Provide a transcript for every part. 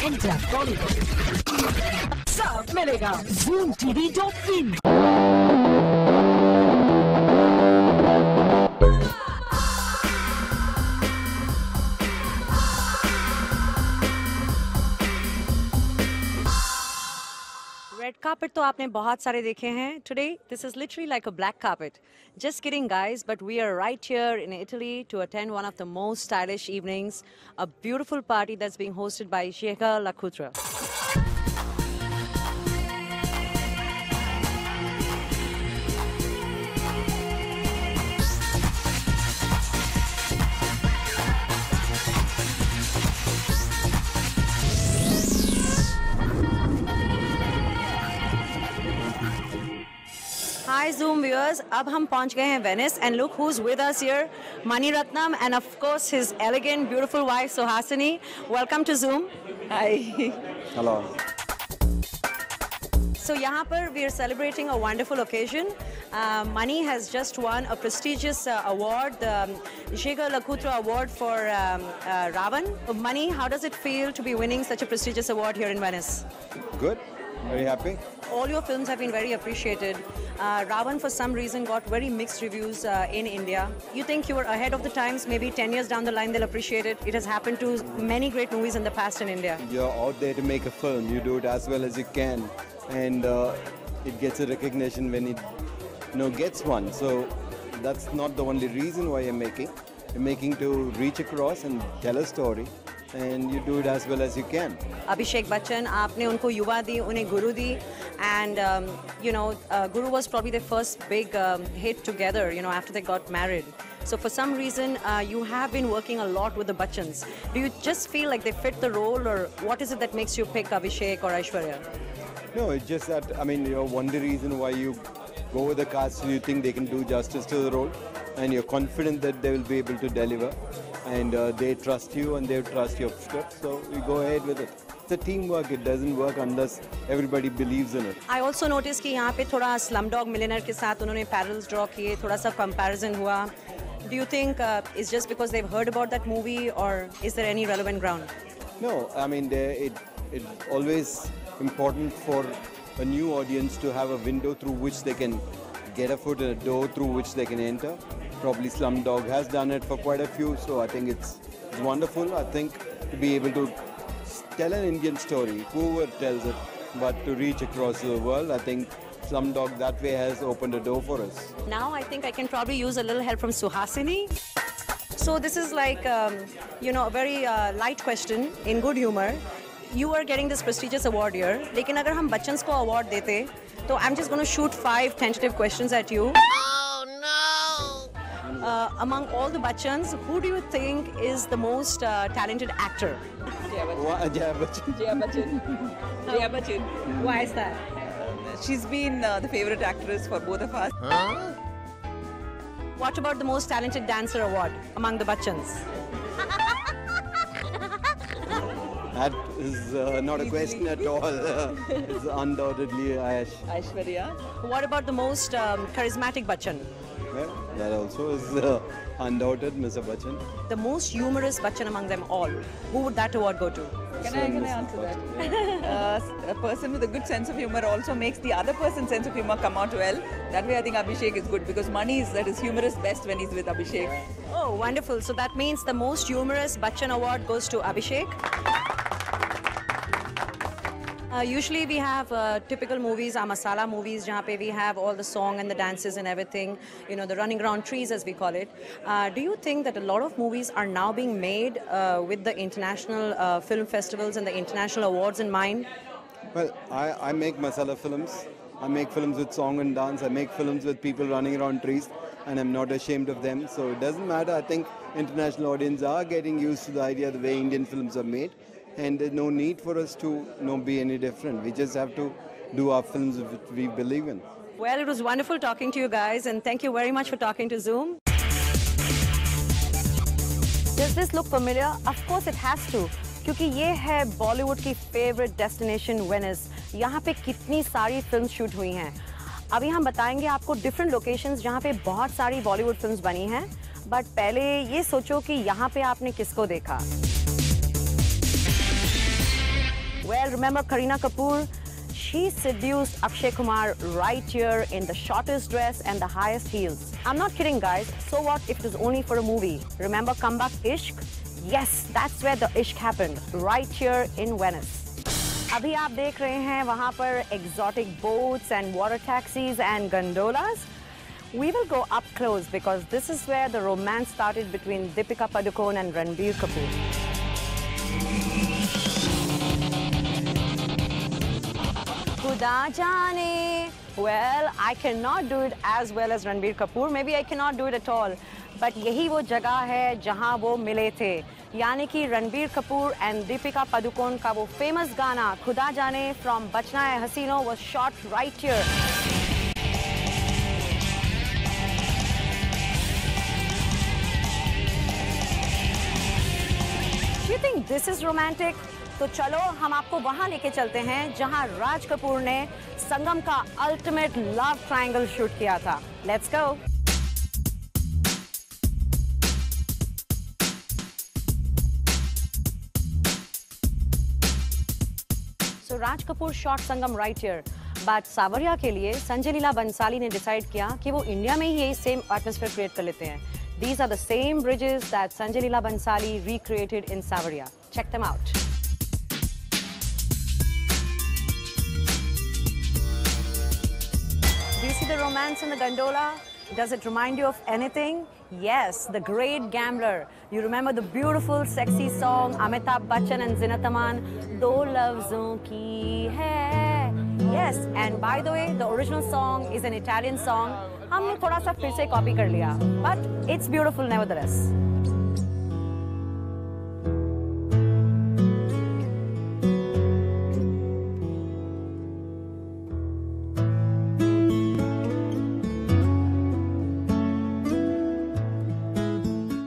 Enter Bollywood. सब मिलेगा ZoomTV.in। Red carpet तो आपने बहुत सारे देखे हैं. Today, this is literally like a black carpet. Just kidding, guys, but we are right here in Italy to attend one of the most stylish evenings, a beautiful party that's being hosted by Shekhar Lakutra. Hi Zoom viewers, अब हम पहुंच गए हैं Venice and look who's with us here, Mani Ratnam and of course his elegant, beautiful wife Suhasini. Welcome to Zoom. Hi. Hello. So यहाँ पर we are celebrating a wonderful occasion. Mani has just won a prestigious award, the Shekhar Lakutra Award for Ravan. Mani, how does it feel to be winning such a prestigious award here in Venice? Good. Very happy. All your films have been very appreciated. Ravan, for some reason, got very mixed reviews in India. You think you were ahead of the times? Maybe 10 years down the line, they'll appreciate it. It has happened to many great movies in the past in India. You're out there to make a film. You do it as well as you can, and it gets a recognition when it, gets one. So that's not the only reason why you're making. You're making to reach across and tell a story. And you do it as well as you can. Abhishek Bachchan, आपने उनको युवा दी, उन्हें गुरु दी, and Guru was probably their first big hit together, after they got married. So for some reason, you have been working a lot with the Bachchans. Do you just feel like they fit the role, or what is it that makes you pick Abhishek or Aishwarya? No, it's just that, one the reason why you go with the cast, you think they can do justice to the role, and you're confident that they will be able to deliver. And they trust you and they trust your script, so we go ahead with it. It's a teamwork. It doesn't work unless everybody believes in it. I also noticed कि यहाँ पे थोड़ा Slumdog Millionaire के साथ उन्होंने parallels draw किए, थोड़ा सा comparison हुआ. Do you think it's just because they've heard about that movie, or is there any relevant ground? No, it's always important for a new audience to have a window through which they can get a foot in a door through which they can enter. Probably Slumdog has done it for quite a few, so I think it's wonderful. I think to be able to tell an Indian story, whoever tells it, but to reach across the world, I think Slumdog that way has opened a door for us. Now I think I can probably use a little help from Suhasini. So this is like, a very light question in good humor. You are getting this prestigious award here, लेकिन अगर हम बच्चन्स को award देते, तो I'm just going to shoot 5 tentative questions at you. Among all the Bachchans, who do you think is the most talented actor? Jaya Bachchan. Jaya Bachchan. Jaya Bachchan. Why is that? She's been the favorite actress for both of us. What about the most talented dancer award among the Bachchans? That is not a question at all. It's undoubtedly Aishwarya. What about the most charismatic Bachchan? Yeah, that also is undoubted, Mr. Bachchan. The most humorous Bachchan among them all. Who would that award go to? Can I answer that? A person with a good sense of humor also makes the other person's sense of humor come out well. That way I think Abhishek is good, because Mani is at his humorous best when he's with Abhishek. Oh, wonderful. So that means the most humorous Bachchan award goes to Abhishek. Usually we have typical movies, our masala movies, जहाँ पे we have all the song and the dances and everything, the running around trees as we call it. Do you think that a lot of movies are now being made with the international film festivals and the international awards in mind? Well, I make masala films. I make films with song and dance. I make films with people running around trees, and I'm not ashamed of them. So it doesn't matter. I think international audience are getting used to the idea of the way Indian films are made. And there's no need for us to be any different. We just have to do our films which we believe in. Well, it was wonderful talking to you guys, and thank you very much for talking to Zoom. Does this look familiar? Of course it has to, क्योंकि ये है बॉलीवुड की favourite destination Venice. यहाँ पे कितनी सारी film shoot हुई हैं. अभी हम बताएंगे आपको डिफरेंट लोकेशंस जहाँ पे बहुत सारी बॉलीवुड फिल्म्स बनी हैं. बट पहले ये सोचो कि यहाँ पे आपने किसको देखा. remember Kareena Kapoor? She seduced Akshay Kumar right here in the shortest dress and the highest heels. I'm not kidding, guys. So what if it was only for a movie? Remember Comeback Ishq? Yes, that's where the ishq happened, right here in Venice. अभी आप देख रहे हैं वहाँ पर exotic boats and water taxis and gondolas. We will go up close because this is where the romance started between Deepika Padukone and Ranbir Kapoor. Khuda jaane. Well, I cannot do it as well as Ranbir Kapoor. Maybe I cannot do it at all. But यही वो जगह है जहाँ वो मिले थे. यानी कि Ranbir Kapoor and Deepika Padukone का वो famous गाना खुदा जाने from बचना है हसीनो was shot right here. You think this is romantic? तो चलो हम आपको वहां लेके चलते हैं जहां राज कपूर ने संगम का अल्टीमेट लव ट्रायंगल शूट किया था. Let's go. So Raj Kapoor shot Sangam right here. But सावरिया के लिए संजय लीला बंसाली ने डिसाइड किया कि वो इंडिया में ही यही सेम एटमॉस्फेयर क्रिएट कर लेते हैं. These are the same bridges that Sanjay Leela Bhansali recreated in Savaria. Check them out. Do you see the romance in the gondola? Does it remind you of anything? Yes, The Great Gambler. You remember the beautiful, sexy song Amitabh Bachchan and Zinat Aman, Do Lafzon Ki Hai. Yes, and by the way, the original song is an Italian song. हमने थोड़ा सा फिर से copy कर लिया, but it's beautiful nevertheless.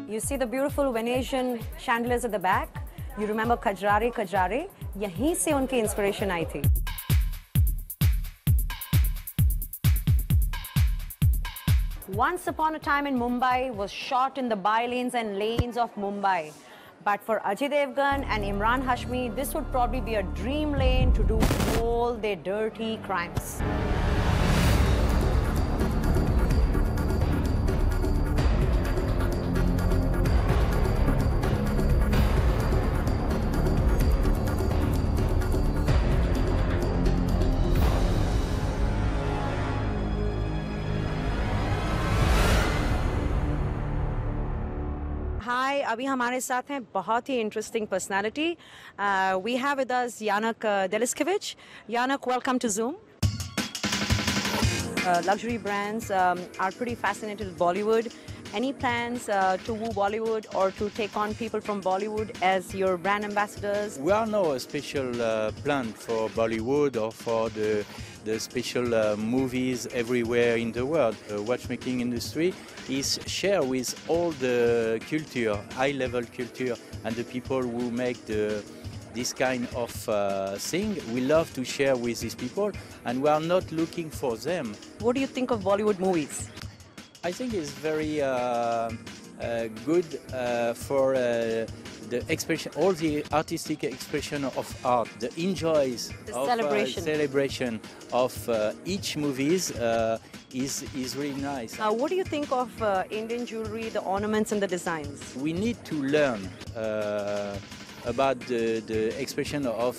You see the beautiful Venetian chandeliers at the back. You remember Kajrare Kajrare? यहीं से उनकी इंस्पिरेशन आई थी. Once Upon a Time in Mumbai was shot in the bylanes and lanes of Mumbai. But for Ajay Devgan and Imran Hashmi, this would probably be a dream lane to do all their dirty crimes. Hi, अभी हमारे साथ हैं बहुत ही interesting personality. We have with us Yanak Deliskevich. Yanak, welcome to Zoom. Luxury brands are pretty fascinated with Bollywood. Any plans to woo Bollywood or to take on people from Bollywood as your brand ambassadors? We are now a special plan for Bollywood or for the special movies everywhere in the world. The watchmaking industry is share with all the culture, high-level culture, and the people who make this kind of thing. We love to share with these people, and we are not looking for them. What do you think of Bollywood movies? I think it's very good for the expression, all the artistic expression of art, the enjoys The of celebration of each movies is really nice. What do you think of Indian jewelry, the ornaments and the designs? We need to learn about the expression of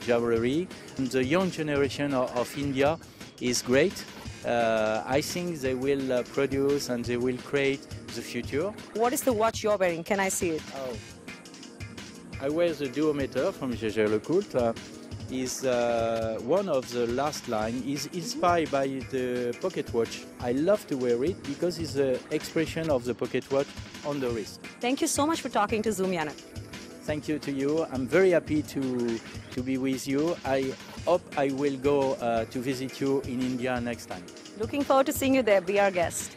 jewelry. The young generation of India is great. I think they will produce and they will create the future. What is the watch you're wearing? Can I see it? Oh. I wear the Duometer from Jaeger-LeCoultre. Is one of the last line. Is inspired by the pocket watch. I love to wear it because it's the expression of the pocket watch on the wrist. Thank you so much for talking to Zoom, Yanak. Thank you to you. I'm very happy to be with you. I hope I will go to visit you in India next time. Looking forward to seeing you there. Be our guest.